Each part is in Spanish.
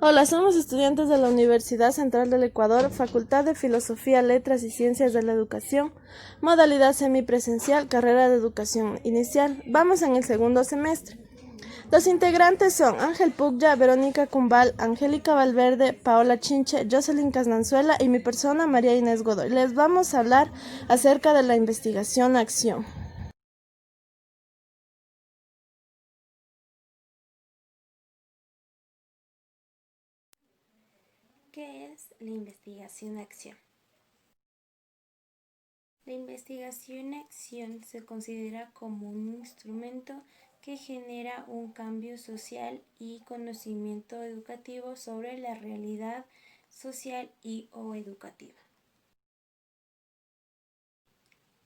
Hola, somos estudiantes de la Universidad Central del Ecuador, Facultad de Filosofía, Letras y Ciencias de la Educación, modalidad semipresencial, carrera de educación inicial. Vamos en el segundo semestre. Los integrantes son Ángel Puglia, Verónica Cumbal, Angélica Valverde, Paola Chinche, Jocelyn Casnanzuela y mi persona María Inés Godoy. Les vamos a hablar acerca de la investigación-acción. ¿Qué es la investigación-acción? La investigación-acción se considera como un instrumento que genera un cambio social y conocimiento educativo sobre la realidad social y o educativa.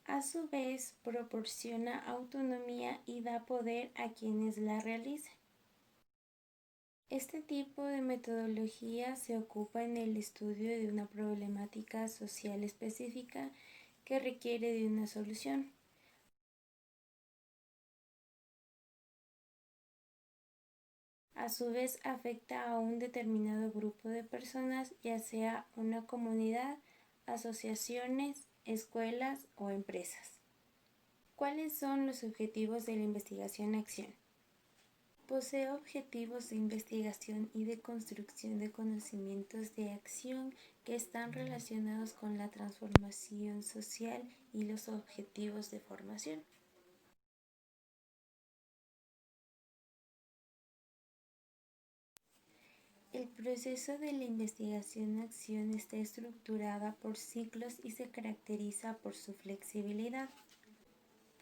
A su vez, proporciona autonomía y da poder a quienes la realicen. Este tipo de metodología se ocupa en el estudio de una problemática social específica que requiere de una solución. A su vez afecta a un determinado grupo de personas, ya sea una comunidad, asociaciones, escuelas o empresas. ¿Cuáles son los objetivos de la investigación-acción? Posee objetivos de investigación y de construcción de conocimientos de acción que están relacionados con la transformación social y los objetivos de formación. El proceso de la investigación-acción está estructurada por ciclos y se caracteriza por su flexibilidad,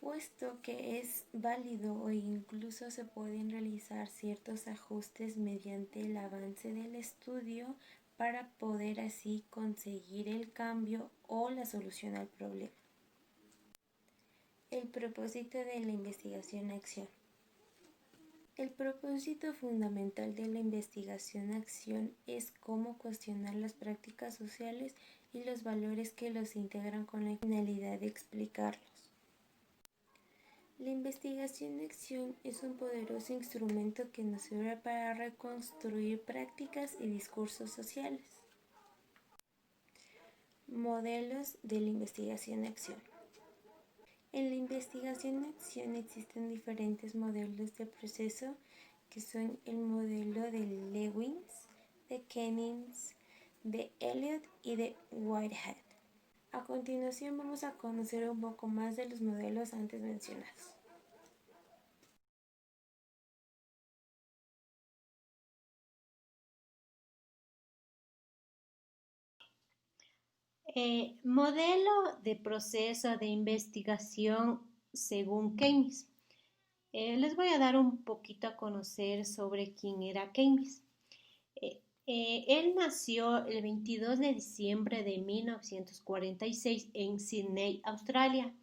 puesto que es válido e incluso se pueden realizar ciertos ajustes mediante el avance del estudio para poder así conseguir el cambio o la solución al problema. El propósito de la investigación-acción. El propósito fundamental de la investigación-acción es cómo cuestionar las prácticas sociales y los valores que los integran con la finalidad de explicarlos. La investigación-acción es un poderoso instrumento que nos sirve para reconstruir prácticas y discursos sociales. Modelos de la investigación-acción. En la investigación-acción existen diferentes modelos de proceso que son el modelo de Lewis, de Kennings, de Elliott y de Whitehead. A continuación vamos a conocer un poco más de los modelos antes mencionados. Modelo de proceso de investigación según Keynes. Les voy a dar un poquito a conocer sobre quién era Keynes. Él nació el 22 de diciembre de 1946 en Sydney, Australia.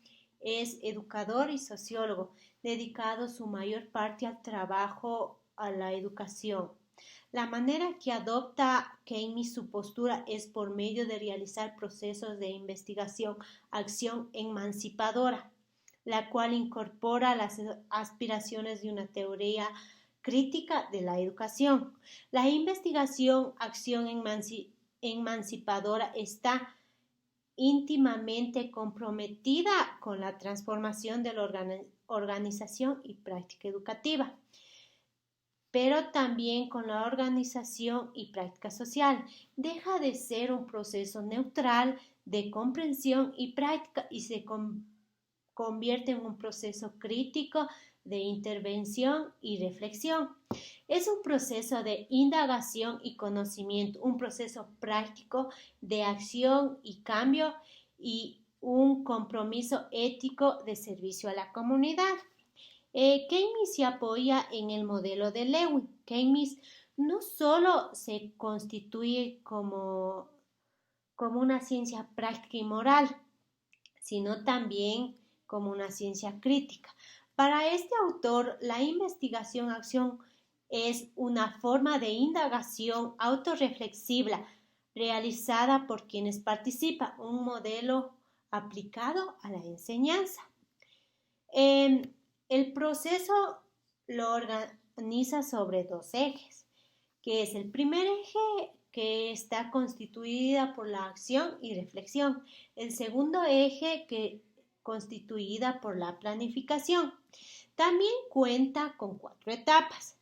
Es educador y sociólogo, dedicado su mayor parte al trabajo a la educación. La manera que adopta Keynes su postura es por medio de realizar procesos de investigación, acción emancipadora, la cual incorpora las aspiraciones de una teoría crítica de la educación. La investigación, acción emancipadora está íntimamente comprometida con la transformación de la organización y práctica educativa, pero también con la organización y práctica social. Deja de ser un proceso neutral de comprensión y práctica y se convierte en un proceso crítico de intervención y reflexión. Es un proceso de indagación y conocimiento, un proceso práctico de acción y cambio y un compromiso ético de servicio a la comunidad. Keynes se apoya en el modelo de Lewin. Keynes no solo se constituye como una ciencia práctica y moral, sino también como una ciencia crítica. Para este autor, la investigación-acción es una forma de indagación autorreflexiva realizada por quienes participan, un modelo aplicado a la enseñanza. El proceso lo organiza sobre dos ejes. que es el primer eje, que está constituida por la acción y reflexión. El segundo eje, que constituida por la planificación. También cuenta con 4 etapas.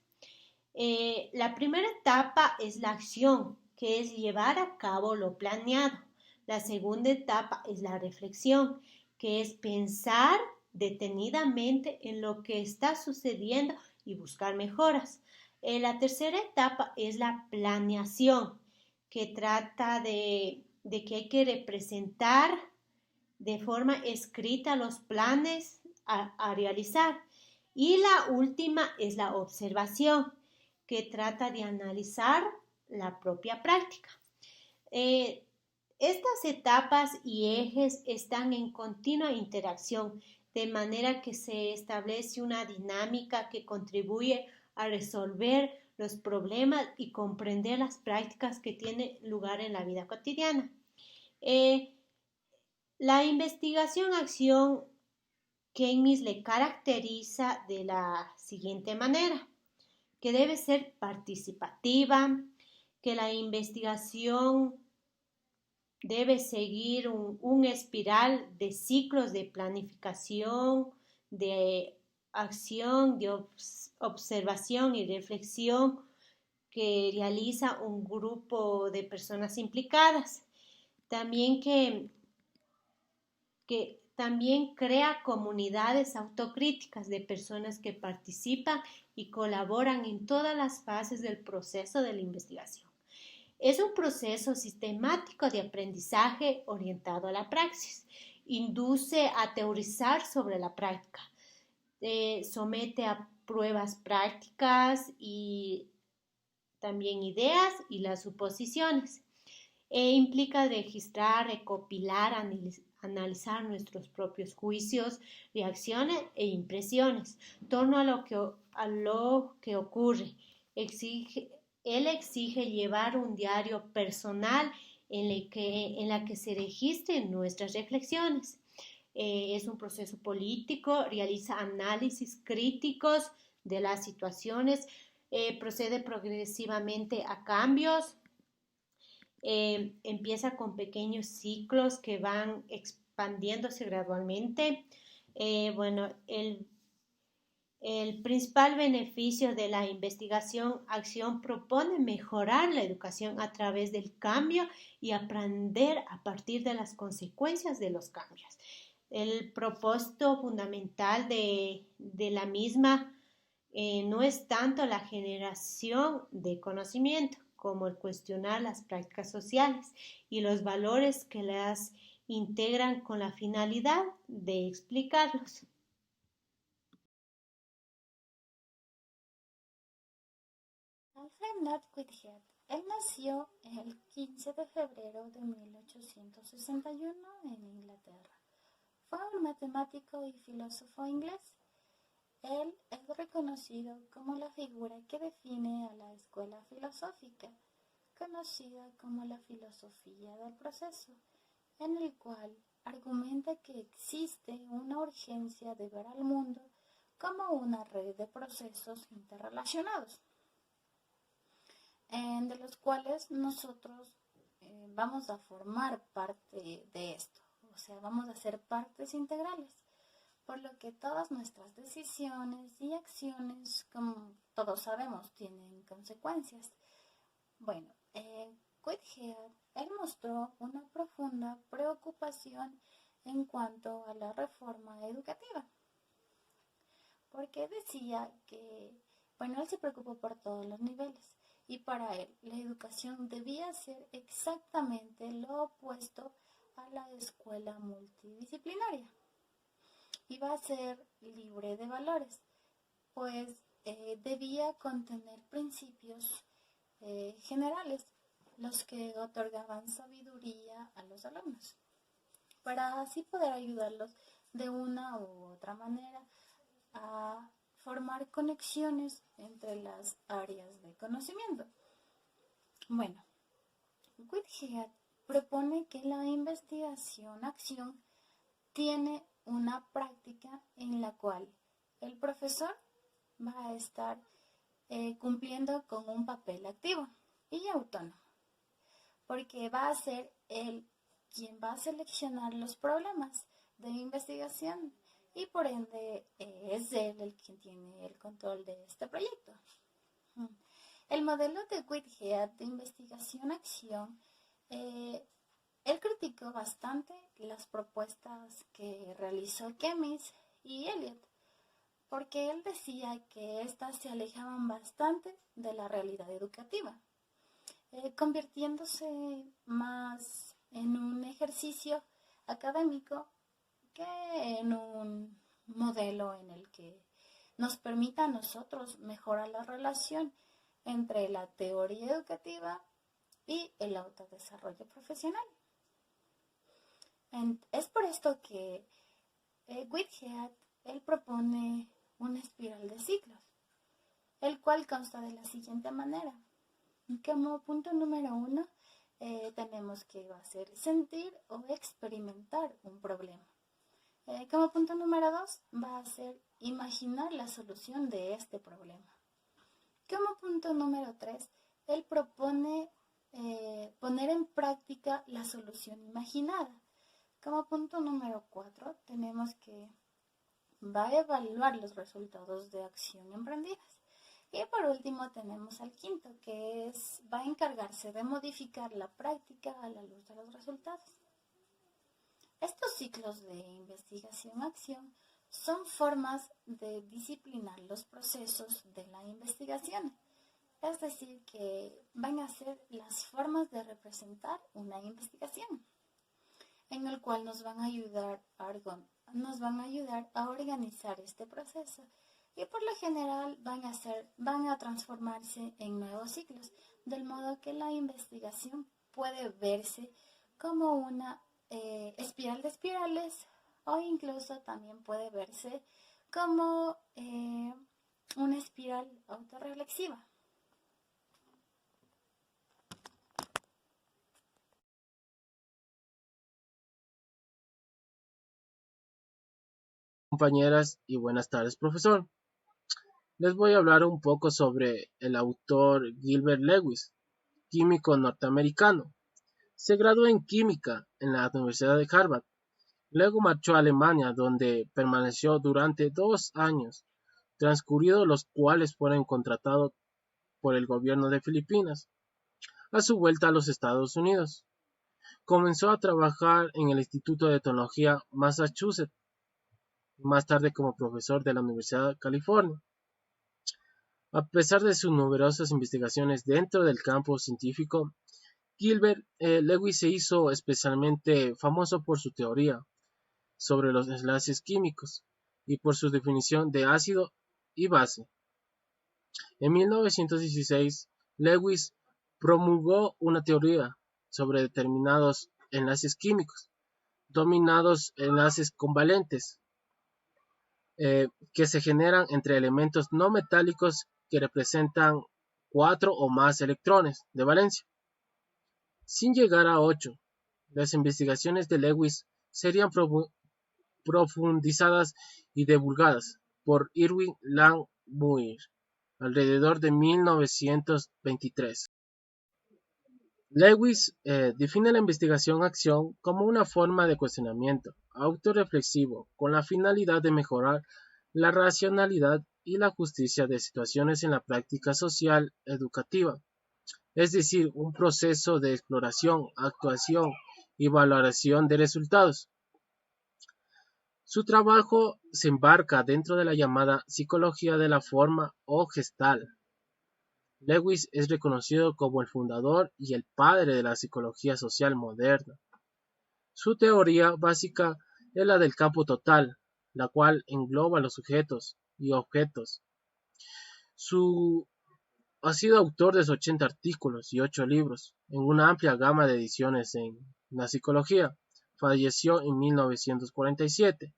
La primera etapa es la acción, que es llevar a cabo lo planeado. La segunda etapa es la reflexión, que es pensar detenidamente en lo que está sucediendo y buscar mejoras. La tercera etapa es la planeación, que trata de que hay que representar de forma escrita los planes a realizar. Y la última es la observación, que trata de analizar la propia práctica. Estas etapas y ejes están en continua interacción, de manera que se establece una dinámica que contribuye a resolver los problemas y comprender las prácticas que tienen lugar en la vida cotidiana. La investigación-acción Keynes le caracteriza de la siguiente manera, que debe ser participativa, que la investigación debe seguir un espiral de ciclos de planificación, de acción, de observación y reflexión que realiza un grupo de personas implicadas. También que también crea comunidades autocríticas de personas que participan y colaboran en todas las fases del proceso de la investigación. Es un proceso sistemático de aprendizaje orientado a la praxis. Induce a teorizar sobre la práctica. Somete a pruebas prácticas y también ideas y las suposiciones. Implica registrar, recopilar, analizar nuestros propios juicios, reacciones e impresiones en torno a lo que ocurre. Él exige llevar un diario personal en la que se registren nuestras reflexiones. Es un proceso político, realiza análisis críticos de las situaciones, procede progresivamente a cambios. Empieza con pequeños ciclos que van expandiéndose gradualmente. Bueno, el principal beneficio de la investigación-acción propone mejorar la educación a través del cambio y aprender a partir de las consecuencias de los cambios. El propósito fundamental de la misma no es tanto la generación de conocimiento como el cuestionar las prácticas sociales y los valores que las integran con la finalidad de explicarlos. Alfred North Whitehead. Él nació el 15 de febrero de 1861 en Inglaterra. Fue un matemático y filósofo inglés. Él es reconocido como la figura que define a la escuela filosófica, conocida como la filosofía del proceso, en el cual argumenta que existe una urgencia de ver al mundo como una red de procesos interrelacionados, de los cuales nosotros vamos a formar parte de esto, o sea, vamos a ser partes integrales, por lo que todas nuestras decisiones y acciones, como todos sabemos, tienen consecuencias. Bueno, Whitehead, él mostró una profunda preocupación en cuanto a la reforma educativa, porque decía que, bueno, él se preocupó por todos los niveles, y para él la educación debía ser exactamente lo opuesto a la escuela multidisciplinaria. Iba a ser libre de valores, pues debía contener principios generales, los que otorgaban sabiduría a los alumnos, para así poder ayudarlos de una u otra manera a formar conexiones entre las áreas de conocimiento. Bueno, Whitehead propone que la investigación-acción tiene una práctica en la cual el profesor va a estar cumpliendo con un papel activo y autónomo, porque va a ser él quien va a seleccionar los problemas de investigación y por ende es él el quien tiene el control de este proyecto. El modelo de Whitehead de investigación-acción, él criticó bastante las propuestas que realizó Keynes y Eliot, porque él decía que éstas se alejaban bastante de la realidad educativa, convirtiéndose más en un ejercicio académico que en un modelo en el que nos permita a nosotros mejorar la relación entre la teoría educativa y el autodesarrollo profesional. Es por esto que Whitehead él propone una espiral de ciclos, el cual consta de la siguiente manera. Como punto número 1, tenemos que va a ser sentir o experimentar un problema. Como punto número 2, va a ser imaginar la solución de este problema. Como punto número 3, él propone poner en práctica la solución imaginada. Como punto número 4, tenemos que va a evaluar los resultados de acción emprendidas. Y por último tenemos al quinto, que va a encargarse de modificar la práctica a la luz de los resultados. Estos ciclos de investigación-acción son formas de disciplinar los procesos de la investigación. Es decir, que van a ser las formas de representar una investigación, en el cual nos van a ayudar a organizar este proceso y por lo general van a transformarse en nuevos ciclos, del modo que la investigación puede verse como una espiral de espirales o incluso también puede verse como una espiral autorreflexiva. Compañeras y buenas tardes, profesor. Les voy a hablar un poco sobre el autor Gilbert Lewis, químico norteamericano. Se graduó en química en la Universidad de Harvard. Luego marchó a Alemania, donde permaneció durante 2 años, transcurridos los cuales fueron contratados por el gobierno de Filipinas. A su vuelta a los Estados Unidos, comenzó a trabajar en el Instituto de Tecnología Massachusetts, más tarde como profesor de la Universidad de California. A pesar de sus numerosas investigaciones dentro del campo científico, Gilbert Lewis se hizo especialmente famoso por su teoría sobre los enlaces químicos y por su definición de ácido y base. En 1916, Lewis promulgó una teoría sobre determinados enlaces químicos, denominados enlaces covalentes, que se generan entre elementos no metálicos que representan 4 o más electrones de valencia. Sin llegar a 8, las investigaciones de Lewis serían profundizadas y divulgadas por Irving Langmuir alrededor de 1923. Lewis define la investigación-acción como una forma de cuestionamiento autorreflexivo con la finalidad de mejorar la racionalidad y la justicia de situaciones en la práctica social educativa, es decir, un proceso de exploración, actuación y valoración de resultados. Su trabajo se embarca dentro de la llamada psicología de la forma o Gestalt. Lewis es reconocido como el fundador y el padre de la psicología social moderna. Su teoría básica es la del campo total, la cual engloba los sujetos y objetos. Ha sido autor de 80 artículos y 8 libros, en una amplia gama de ediciones en la psicología. Falleció en 1947.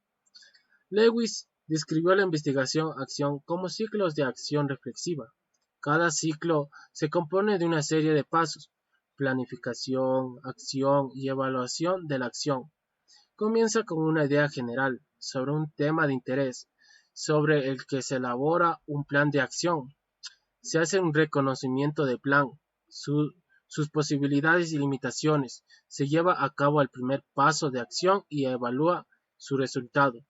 Lewis describió la investigación-acción como ciclos de acción reflexiva. Cada ciclo se compone de una serie de pasos: planificación, acción y evaluación de la acción. Comienza con una idea general sobre un tema de interés, sobre el que se elabora un plan de acción. Se hace un reconocimiento de plan, sus posibilidades y limitaciones, se lleva a cabo el primer paso de acción y evalúa su resultado.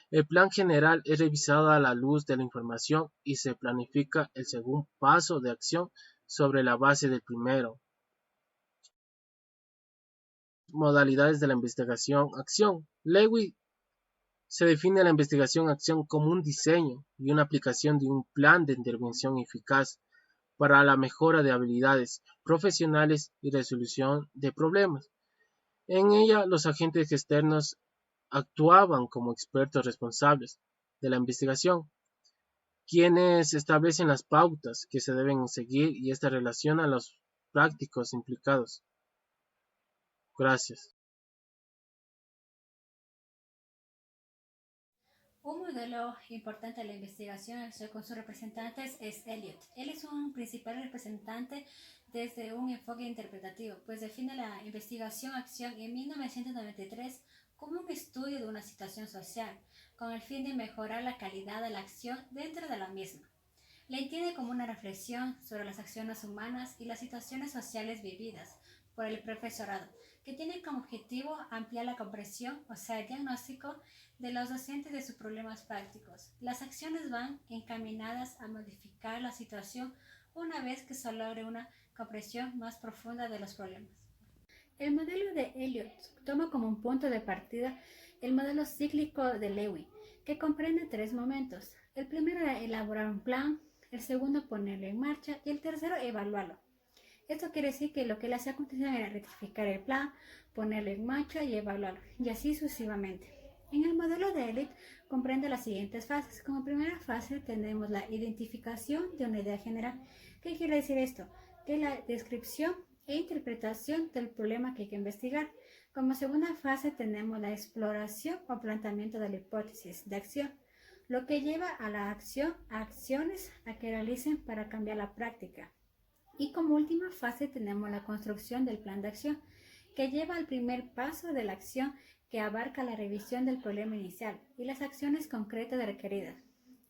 El plan general es revisado a la luz de la información y se planifica el segundo paso de acción sobre la base del primero. Modalidades de la investigación-acción. Lewis se define la investigación-acción como un diseño y una aplicación de un plan de intervención eficaz para la mejora de habilidades profesionales y resolución de problemas. En ella, los agentes externos actuaban como expertos responsables de la investigación, quienes establecen las pautas que se deben seguir y esta relaciona a los prácticos implicados. Gracias. Un modelo importante de la investigación con sus representantes es Elliot. Él es un principal representante desde un enfoque interpretativo, pues define la investigación-acción en 1993 como un estudio de una situación social, con el fin de mejorar la calidad de la acción dentro de la misma. La entiende como una reflexión sobre las acciones humanas y las situaciones sociales vividas por el profesorado, que tiene como objetivo ampliar la comprensión, o sea, el diagnóstico de los docentes de sus problemas prácticos. Las acciones van encaminadas a modificar la situación una vez que se logre una comprensión más profunda de los problemas. El modelo de Elliot toma como un punto de partida el modelo cíclico de Lewis, que comprende 3 momentos. El primero era elaborar un plan, el segundo ponerlo en marcha y el tercero evaluarlo. Esto quiere decir que lo que le hace a continuación era rectificar el plan, ponerlo en marcha y evaluarlo, y así sucesivamente. En el modelo de Elliot comprende las siguientes fases. Como primera fase tenemos la identificación de una idea general. ¿Qué quiere decir esto? Que es la descripción e interpretación del problema que hay que investigar. Como segunda fase tenemos la exploración o planteamiento de la hipótesis de acción, lo que lleva a la acción, a acciones a que realicen para cambiar la práctica. Y como última fase tenemos la construcción del plan de acción, que lleva al primer paso de la acción, que abarca la revisión del problema inicial y las acciones concretas requeridas.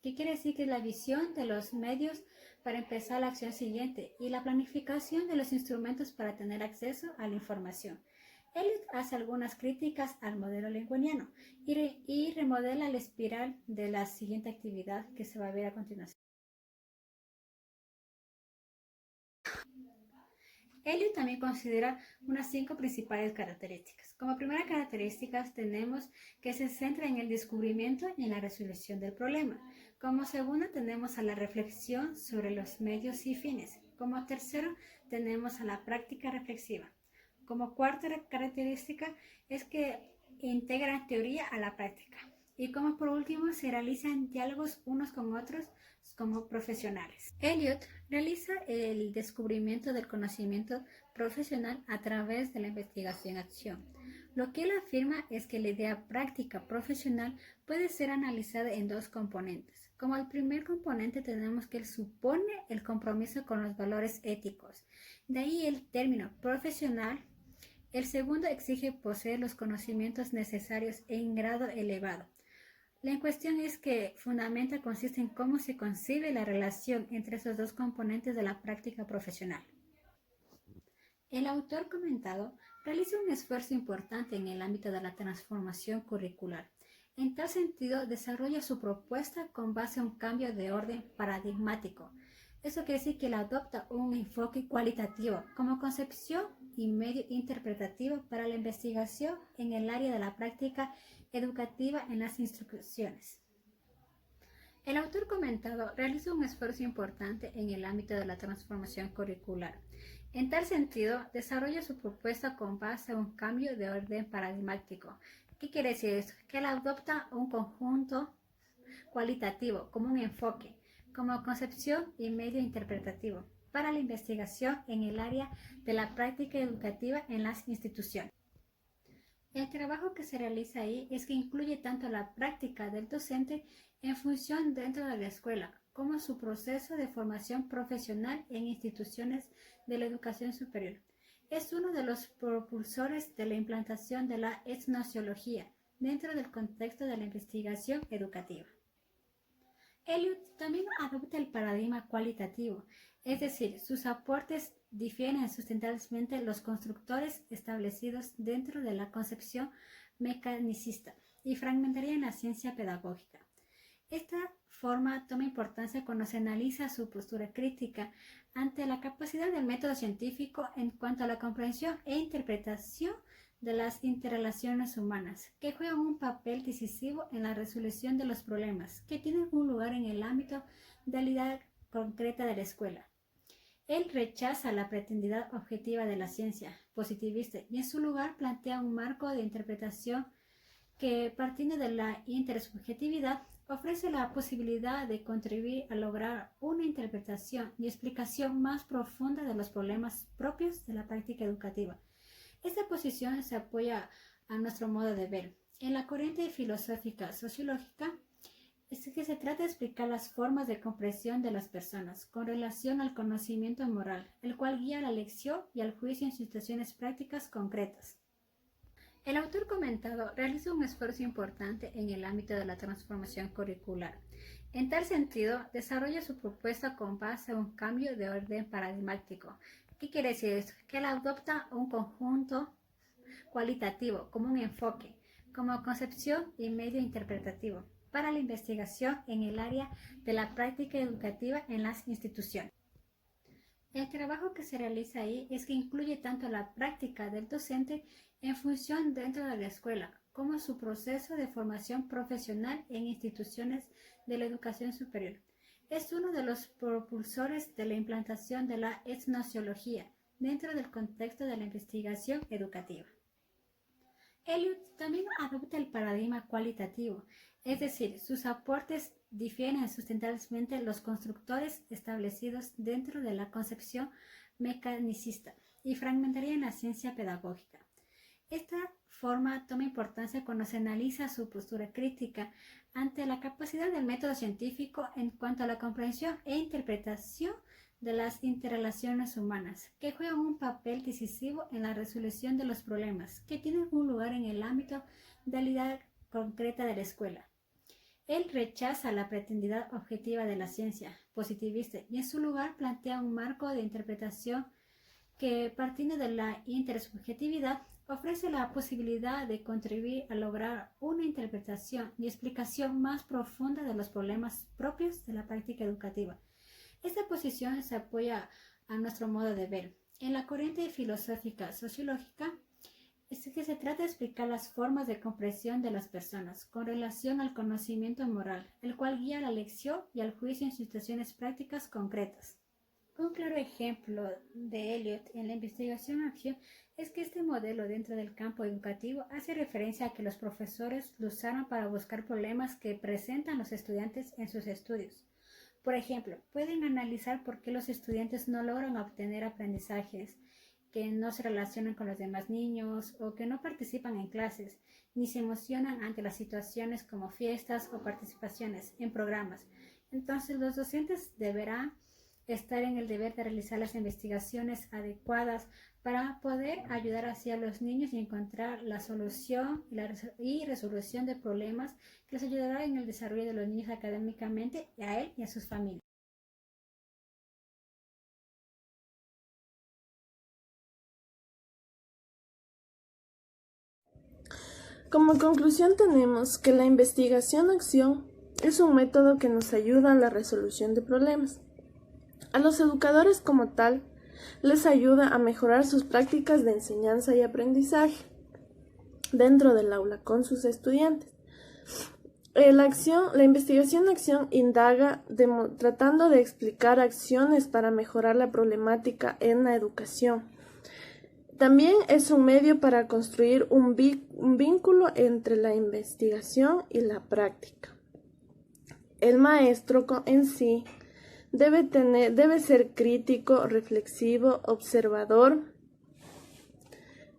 ¿Qué quiere decir? Que es la visión de los medios para empezar la acción siguiente y la planificación de los instrumentos para tener acceso a la información. Elliot hace algunas críticas al modelo lincolniano y remodela la espiral de la siguiente actividad que se va a ver a continuación. Elliot también considera unas 5 principales características. Como primera característica tenemos que se centra en el descubrimiento y en la resolución del problema. Como segunda tenemos a la reflexión sobre los medios y fines. Como tercero tenemos a la práctica reflexiva. Como cuarta característica es que integran teoría a la práctica. Y como por último se realizan diálogos unos con otros como profesionales. Elliot realiza el descubrimiento del conocimiento profesional a través de la investigación-acción. Lo que él afirma es que la idea práctica profesional puede ser analizada en 2 componentes. Como el primer componente tenemos que él supone el compromiso con los valores éticos. De ahí el término profesional. El segundo exige poseer los conocimientos necesarios en grado elevado. La cuestión es que fundamenta consiste en cómo se concibe la relación entre esos 2 componentes de la práctica profesional. El autor comentado realiza un esfuerzo importante en el ámbito de la transformación curricular. En tal sentido, desarrolla su propuesta con base a un cambio de orden paradigmático. Eso quiere decir que él adopta un enfoque cualitativo como concepción y medio interpretativo para la investigación en el área de la práctica educativa en las instituciones. El autor comentado realiza un esfuerzo importante en el ámbito de la transformación curricular. En tal sentido, desarrolla su propuesta con base a un cambio de orden paradigmático. ¿Qué quiere decir esto? Que él adopta un conjunto cualitativo como un enfoque, como concepción y medio interpretativo para la investigación en el área de la práctica educativa en las instituciones. El trabajo que se realiza ahí es que incluye tanto la práctica del docente en función dentro de la escuela, como su proceso de formación profesional en instituciones de la educación superior. Es uno de los propulsores de la implantación de la etnociología dentro del contexto de la investigación educativa. Eliot también adopta el paradigma cualitativo, es decir, sus aportes difieren sustancialmente los constructores establecidos dentro de la concepción mecanicista y fragmentaria en la ciencia pedagógica. Esta forma toma importancia cuando se analiza su postura crítica ante la capacidad del método científico en cuanto a la comprensión e interpretación de las interrelaciones humanas, que juegan un papel decisivo en la resolución de los problemas que tienen un lugar en el ámbito de la idea concreta de la escuela. Él rechaza la pretendida objetiva de la ciencia positivista y en su lugar plantea un marco de interpretación que, partiendo de la intersubjetividad, ofrece la posibilidad de contribuir a lograr una interpretación y explicación más profunda de los problemas propios de la práctica educativa. Esta posición se apoya a nuestro modo de ver. En la corriente filosófica sociológica, es que se trata de explicar las formas de comprensión de las personas con relación al conocimiento moral, el cual guía la elección y al juicio en situaciones prácticas concretas. El autor comentado realiza un esfuerzo importante en el ámbito de la transformación curricular. En tal sentido, desarrolla su propuesta con base en un cambio de orden paradigmático. ¿Qué quiere decir esto? Que él adopta un conjunto cualitativo como un enfoque, como concepción y medio interpretativo para la investigación en el área de la práctica educativa en las instituciones. El trabajo que se realiza ahí es que incluye tanto la práctica del docente en función dentro de la escuela, como su proceso de formación profesional en instituciones de la educación superior. Es uno de los propulsores de la implantación de la etnociología dentro del contexto de la investigación educativa. Eliot también adopta el paradigma cualitativo, es decir, sus aportes difieren sustancialmente los constructores establecidos dentro de la concepción mecanicista y fragmentaria en la ciencia pedagógica. Esta forma toma importancia cuando se analiza su postura crítica ante la capacidad del método científico en cuanto a la comprensión e interpretación de las interrelaciones humanas, que juegan un papel decisivo en la resolución de los problemas que tienen un lugar en el ámbito de la idea concreta de la escuela. Él rechaza la pretendida objetiva de la ciencia positivista y en su lugar plantea un marco de interpretación que, partiendo de la intersubjetividad, ofrece la posibilidad de contribuir a lograr una interpretación y explicación más profunda de los problemas propios de la práctica educativa. Esta posición se apoya a nuestro modo de ver. En la corriente filosófica sociológica, es que se trata de explicar las formas de comprensión de las personas con relación al conocimiento moral, el cual guía la elección y al juicio en situaciones prácticas concretas. Un claro ejemplo de Eliot en la investigación-acción es que este modelo dentro del campo educativo hace referencia a que los profesores lo usaron para buscar problemas que presentan los estudiantes en sus estudios. Por ejemplo, pueden analizar por qué los estudiantes no logran obtener aprendizajes, que no se relacionan con los demás niños o que no participan en clases, ni se emocionan ante las situaciones como fiestas o participaciones en programas. Entonces, los docentes deberán estar en el deber de realizar las investigaciones adecuadas para poder ayudar así a los niños y encontrar la solución y resolución de problemas que les ayudará en el desarrollo de los niños académicamente, a él y a sus familias. Como conclusión tenemos que la investigación-acción es un método que nos ayuda a la resolución de problemas. A los educadores como tal, les ayuda a mejorar sus prácticas de enseñanza y aprendizaje dentro del aula con sus estudiantes. La investigación-acción indaga tratando de explicar acciones para mejorar la problemática en la educación. También es un medio para construir un vínculo entre la investigación y la práctica. El maestro en sí debe ser crítico, reflexivo, observador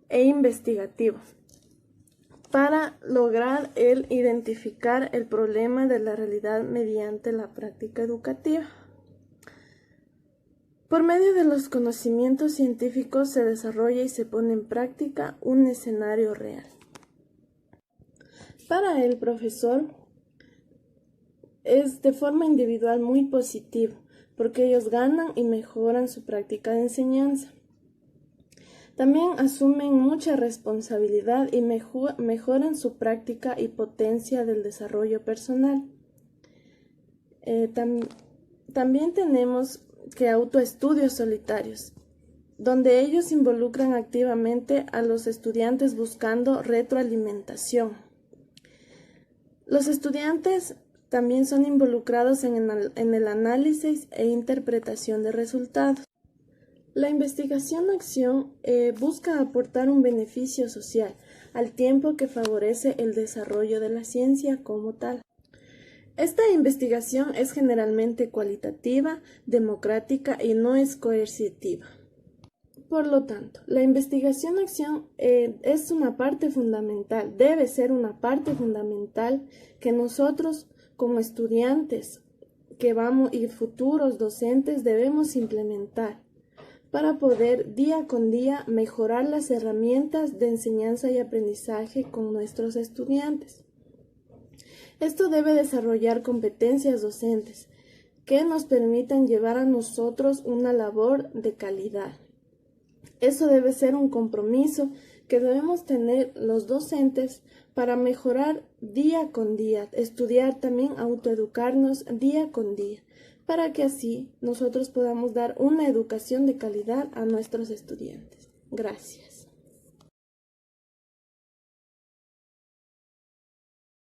e investigativo para lograr identificar el problema de la realidad mediante la práctica educativa. Por medio de los conocimientos científicos se desarrolla y se pone en práctica un escenario real. Para el profesor, es de forma individual muy positivo, porque ellos ganan y mejoran su práctica de enseñanza. También asumen mucha responsabilidad y mejoran su práctica y potencia del desarrollo personal. También tenemos que autoestudios solitarios, donde ellos involucran activamente a los estudiantes buscando retroalimentación. Los estudiantes también son involucrados en el análisis e interpretación de resultados. La investigación-acción busca aportar un beneficio social, al tiempo que favorece el desarrollo de la ciencia como tal. Esta investigación es generalmente cualitativa, democrática y no es coercitiva. Por lo tanto, la investigación-acción es una parte fundamental, debe ser una parte fundamental que nosotros como estudiantes y futuros docentes debemos implementar para poder día con día mejorar las herramientas de enseñanza y aprendizaje con nuestros estudiantes. Esto debe desarrollar competencias docentes que nos permitan llevar a nosotros una labor de calidad. Eso debe ser un compromiso que debemos tener los docentes para mejorar día con día, estudiar también, autoeducarnos día con día, para que así nosotros podamos dar una educación de calidad a nuestros estudiantes. Gracias.